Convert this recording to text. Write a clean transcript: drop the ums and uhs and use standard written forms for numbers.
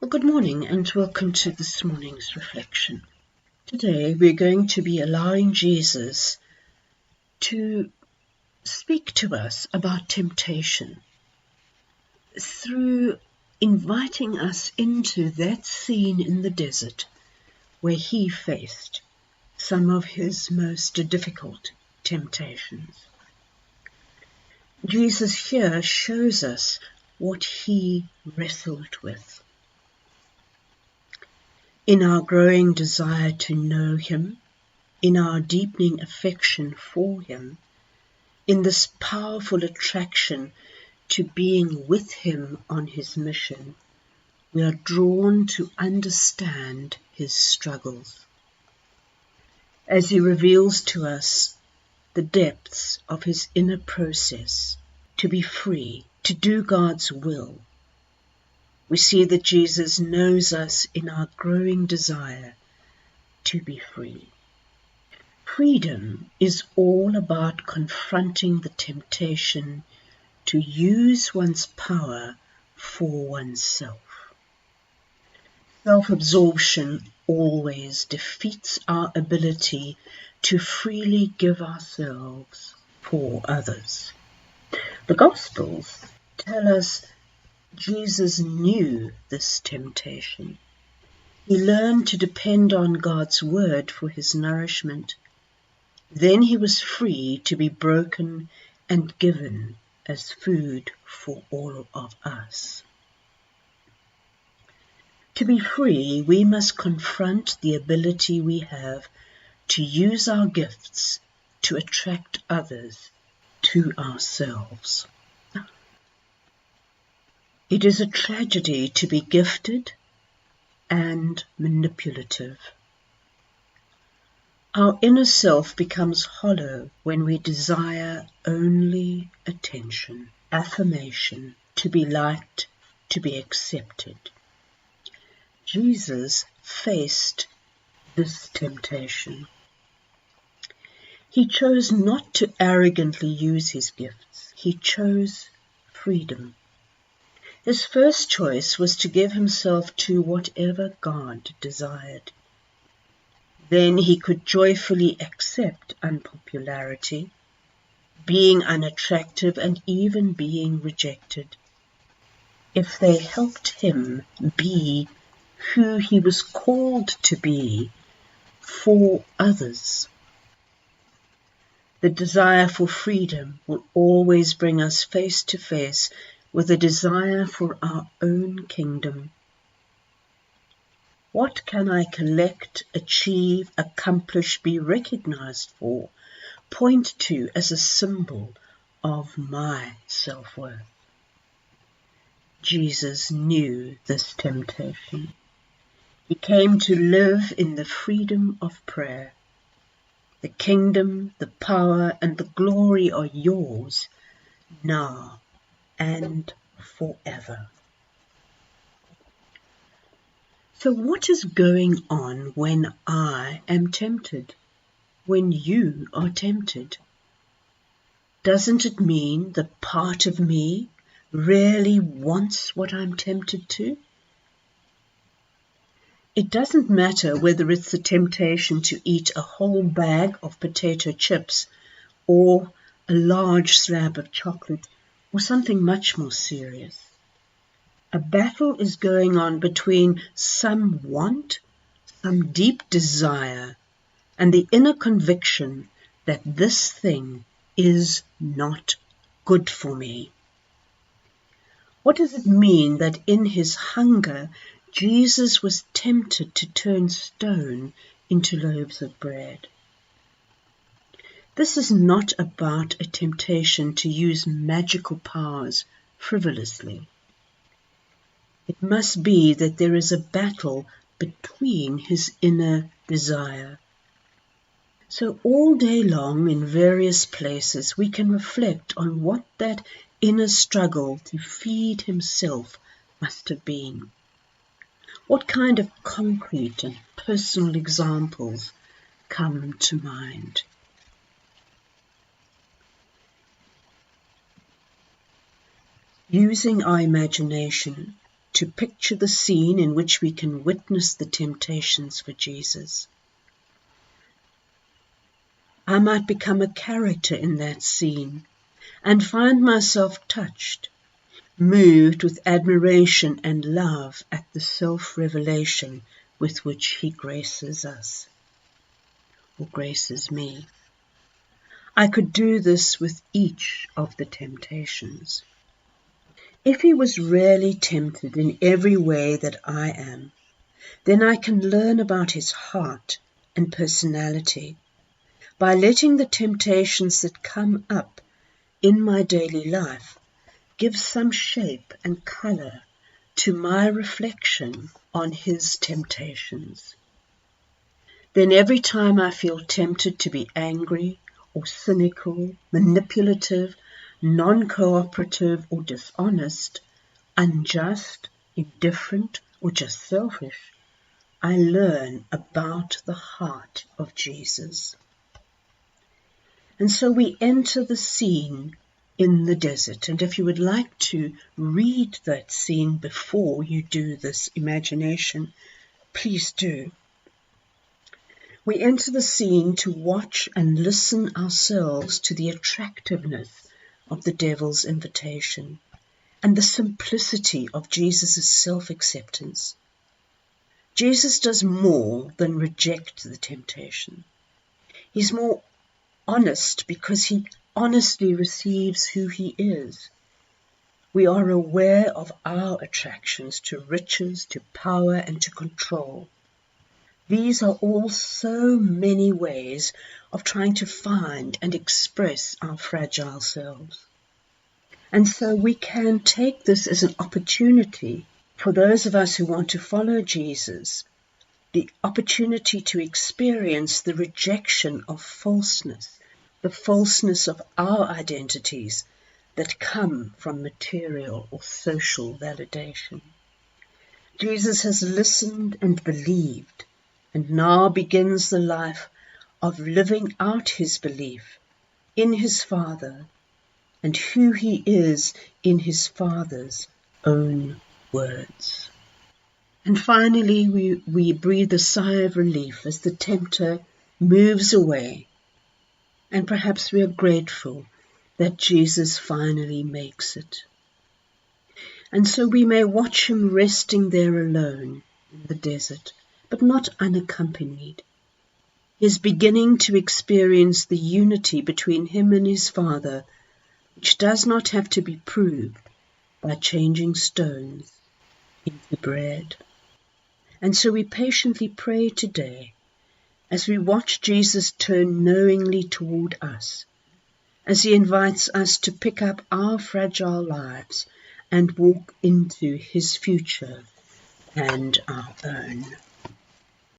Well, good morning and welcome to this morning's reflection. Today we're going to be allowing Jesus to speak to us about temptation through inviting us into that scene in the desert where he faced some of his most difficult temptations. Jesus here shows us what he wrestled with. In our growing desire to know him, in our deepening affection for him, in this powerful attraction to being with him on his mission, we are drawn to understand his struggles. As he reveals to us the depths of his inner process to be free, to do God's will, we see that Jesus knows us in our growing desire to be free. Freedom is all about confronting the temptation to use one's power for oneself. Self-absorption always defeats our ability to freely give ourselves for others. The Gospels tell us Jesus knew this temptation. He learned to depend on God's word for his nourishment. Then he was free to be broken and given as food for all of us. To be free, we must confront the ability we have to use our gifts to attract others to ourselves. It is a tragedy to be gifted and manipulative. Our inner self becomes hollow when we desire only attention, affirmation, to be liked, to be accepted. Jesus faced this temptation. He chose not to arrogantly use his gifts. He chose freedom. His first choice was to give himself to whatever God desired. Then he could joyfully accept unpopularity, being unattractive and even being rejected, if they helped him be who he was called to be for others. The desire for freedom will always bring us face to face with a desire for our own kingdom. What can I collect, achieve, accomplish, be recognized for, point to as a symbol of my self-worth? Jesus knew this temptation. He came to live in the freedom of prayer. The kingdom, the power, and the glory are yours now and forever. So what is going on when I am tempted? When you are tempted? Doesn't it mean the part of me really wants what I'm tempted to? It doesn't matter whether it's the temptation to eat a whole bag of potato chips or a large slab of chocolate or something much more serious. A battle is going on between some want, some deep desire, and the inner conviction that this thing is not good for me. What does it mean that in his hunger, Jesus was tempted to turn stone into loaves of bread? This is not about a temptation to use magical powers frivolously. It must be that there is a battle between his inner desire. So all day long in various places we can reflect on what that inner struggle to feed himself must have been. What kind of concrete and personal examples come to mind? Using our imagination, to picture the scene in which we can witness the temptations for Jesus. I might become a character in that scene and find myself touched, moved with admiration and love at the self-revelation with which He graces us, or graces me. I could do this with each of the temptations. If He was really tempted in every way that I am, then I can learn about His heart and personality by letting the temptations that come up in my daily life give some shape and color to my reflection on His temptations. Then every time I feel tempted to be angry or cynical, manipulative, non-cooperative or dishonest, unjust, indifferent or just selfish, I learn about the heart of Jesus. And so we enter the scene in the desert. And if you would like to read that scene before you do this imagination, please do. We enter the scene to watch and listen ourselves to the attractiveness of the devil's invitation and the simplicity of Jesus' self-acceptance. Jesus does more than reject the temptation. He's more honest because He honestly receives who He is. We are aware of our attractions to riches, to power, and to control. These are all so many ways of trying to find and express our fragile selves. And so we can take this as an opportunity for those of us who want to follow Jesus, the opportunity to experience the rejection of falseness, the falseness of our identities that come from material or social validation. Jesus has listened and believed, and now begins the life of living out His belief in His Father and who He is in His Father's own words. And finally, we breathe a sigh of relief as the tempter moves away, and perhaps we are grateful that Jesus finally makes it. And so we may watch Him resting there alone in the desert, but not unaccompanied. He is beginning to experience the unity between Him and His Father, which does not have to be proved by changing stones into bread. And so we patiently pray today as we watch Jesus turn knowingly toward us, as He invites us to pick up our fragile lives and walk into His future and our own.